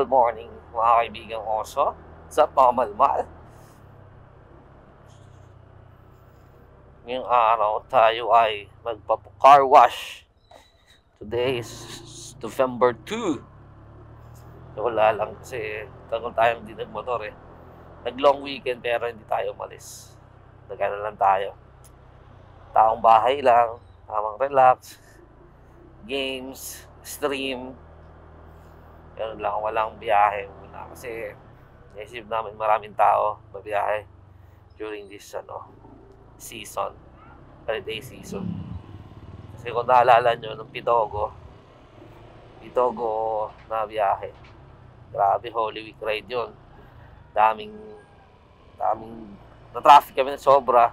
Good morning mga kaibigang oso. Sa pamalmal. Ngayong araw tayo ay magpa-car wash. Today is November 2. Wala lang kasi tagal tayong hindi nagmotor eh. Nag-long weekend pero hindi tayo umalis. Nagano lang tayo. Taong bahay lang, tamang relax, games, stream. Ganun lang, walang biyahe muna. Kasi naisip namin maraming tao mabiyahe during this season, holiday season. Kasi kung naalala nyo, nung Pitogo na biyahe. Grabe, Holy Week ride yun. Daming na-traffic kami ng sobra.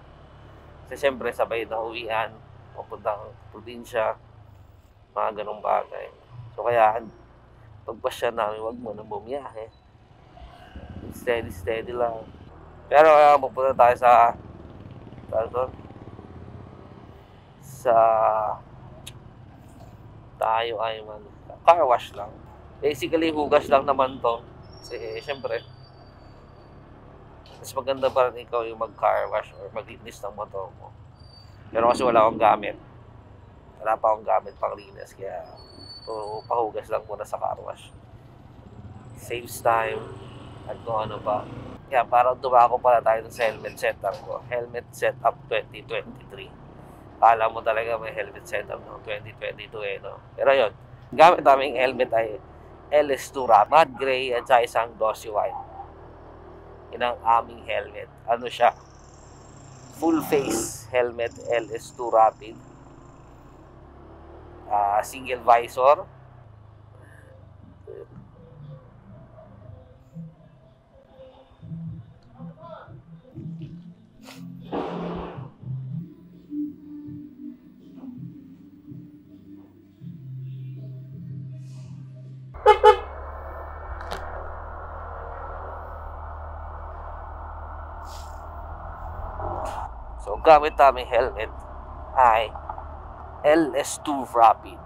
Kasi syempre sabay na uwian, papuntang probinsya, mga ganong bagay. So kaya, pagpasya namin, wag mo nang bumiyahe. Steady lang. Pero pupunta tayo sa tayo ay car wash lang. Basically, hugas lang naman to. Kasi syempre, mas maganda pa rin ikaw yung mag-car wash or maglinis ng motor mo. Pero kasi wala akong gamit. Wala pa akong gamit pang linis. Kaya pahugas lang muna sa car wash. Saves time at kung ano pa. Kaya parang dumako pala tayo sa helmet setup ko. Helmet setup 2023. Kala mo talaga may helmet setup ng 2022 eh, no? Pero yun, gamit namin helmet ay LS2 Rapid Gray at sa isang glossy white. Yun ang aming helmet. Ano siya? Full face helmet LS2 Rapid. Single visor. So, gamit namin helmet ay LS2 Rapid.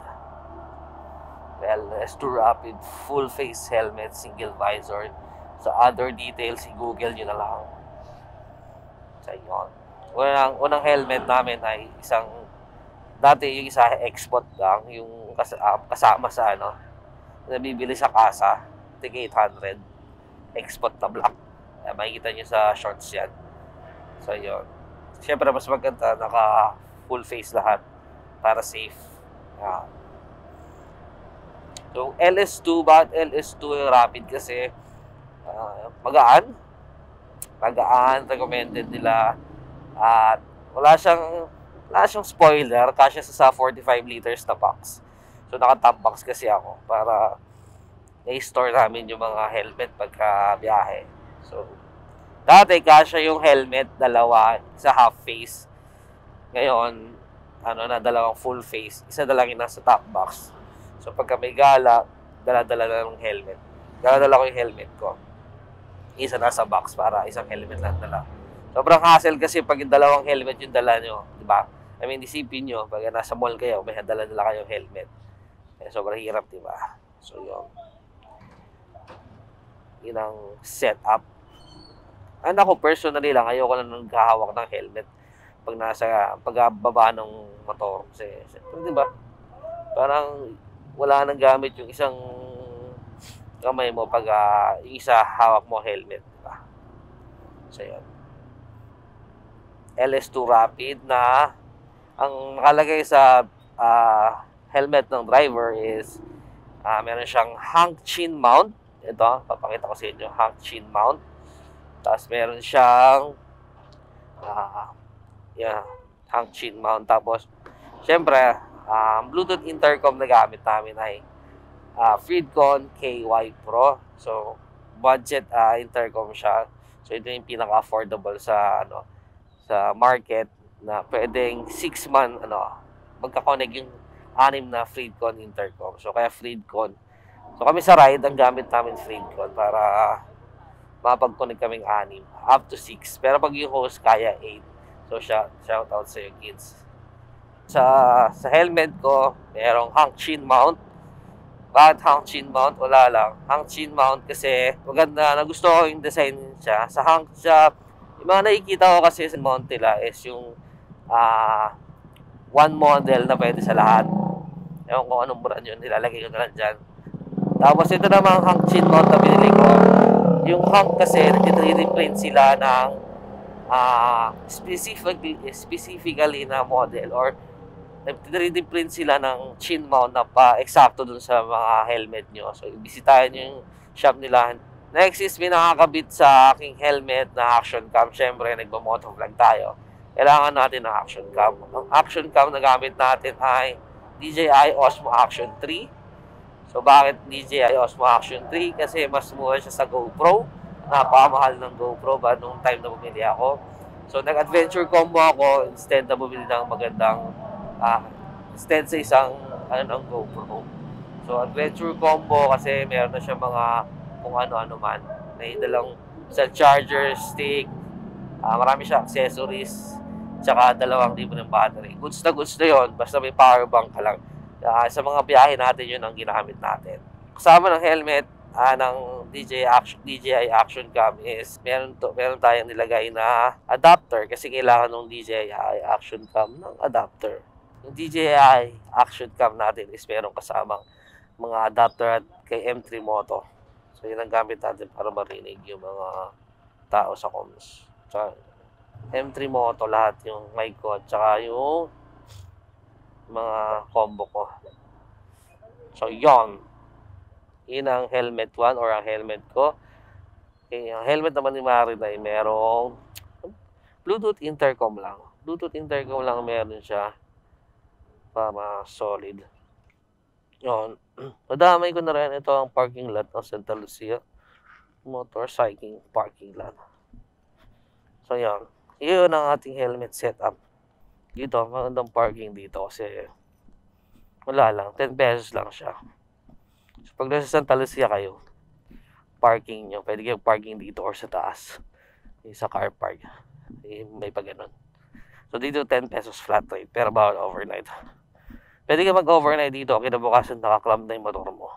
LS2 Rapid full face helmet, single visor. Sa other details, i-google nyo na lang. So, yun. Unang helmet namin ay dati yung isa export lang, yung kasama sa nabibili sa kasa, tig 800, export na black. Makikita nyo sa shorts yan. So, yun. Siyempre, mas maganda, naka full face lahat para safe. So, LS2, bakit LS2 yung rapid? Kasi, magaan, recommended nila. At wala siyang spoiler, kasya sa 45 liters na box. So, naka-top box kasi ako para na-store namin yung mga helmet pagka biyahe. So, dati kasya yung helmet, dalawa, isa half face. Ngayon, dalawang full face. Isa na lang yung nasa top box. So, pagka may gala, dala-dala na ng helmet. Dala-dala ko yung helmet ko. Isa nasa box para isang helmet lang dala. Sobrang hassle kasi pag yung dalawang helmet yung dala nyo. Diba? I mean, isipin nyo, pag nasa mall kayo, may dala-dala kayong helmet. Sobrang hirap, diba? So, yun ang setup. Ako personally lang, ayoko na naghahawak ng helmet pagbaba ng motor. Kasi, di ba? Parang wala nang gamit yung isang kamay mo pag yung isa hawak mo helmet. Diba? So, yun. LS2 Rapid na ang nakalagay sa helmet ng driver is meron siyang hang chin mount. Ito, papakita ko sa inyo, hang chin mount. Tapos meron siyang hang chin mount. Tapos syempre Bluetooth intercom na gamit namin ay Freedcon KY Pro. So budget intercom siya. So ito yung pinaka-affordable sa market na pwedeng 6-man magka-connect yung 6 na Freedcon intercom. So kaya Freedcon. So kami sa ride ang gamit namin Freedcon para mapag-connect kaming 6 up to 6. Pero pag yung host kaya 8. So shout out sa yung kids. Sa helmet ko, merong hang chin mount. Bakit hang chin mount? Wala lang. Hang chin mount kasi maganda, nagusto ko yung design siya. Sa hang siya, yung mga nakikita ko kasi sa mount nila is yung one model na pwede sa lahat. Ewan ko anong brand yun, nilalagay ko na lang dyan. Tapos ito namang hang chin mount na binili ko. Yung hang kasi, nag-3D print sila ng specifically na model or nag-3D print sila ng chin mount na pa-eksakto dun sa mga helmet nyo. So, ibisitahin nyo yung shop nila. Next is may nakakabit sa aking helmet na action cam. Siyempre, nagpa-motovlog tayo. Kailangan natin ng action cam. Ang action cam na gamit natin ay DJI Osmo Action 3. So, bakit DJI Osmo Action 3? Kasi mas mura siya sa GoPro. Napakamahal ng GoPro ba nung time na bumili ako. So, nag-adventure combo ako instead na bumili ng magandang instead sa isang ng GoPro. So, adventure combo kasi meron na siya mga kung ano-ano man. Naidalang sa charger, stick, marami siya accessories, tsaka 2,000 ng battery. Goods na yun, basta may power bank ka lang. Sa mga biyahe natin yun ang ginamit natin. Kasama ng helmet ng DJI Action Cam is meron tayong nilagay na adapter kasi kailangan ng DJI Action Cam ng adapter. Yung DJI Action Cam natin is meron kasamang mga adapter at kay M3 Moto. So yun ang gamit natin para marinig yung mga tao sa comms. So, M3 Moto lahat yung mic ko at saka yung mga combo ko. So yun ang helmet 1 or ang helmet ko. Okay, ang helmet naman ni Marin ay merong Bluetooth intercom lang. Bluetooth intercom lang meron siya para solid. Yun. Nadamay ko na rin ito ang parking lot ng Santa Lucia motorcycling parking lot. So yan. Yun ang ating helmet setup. Dito, magandang parking dito kasi wala lang. 10 pesos lang siya. So pag nasa Santa Lucia kayo, parking nyo, pwede kayo parking dito or sa taas. Sa car park. May pa ganun. So dito 10 pesos flat rate pero bawal overnight. Pwede ka mag-overnight dito, kinabukasan nakaklam na yung motor mo.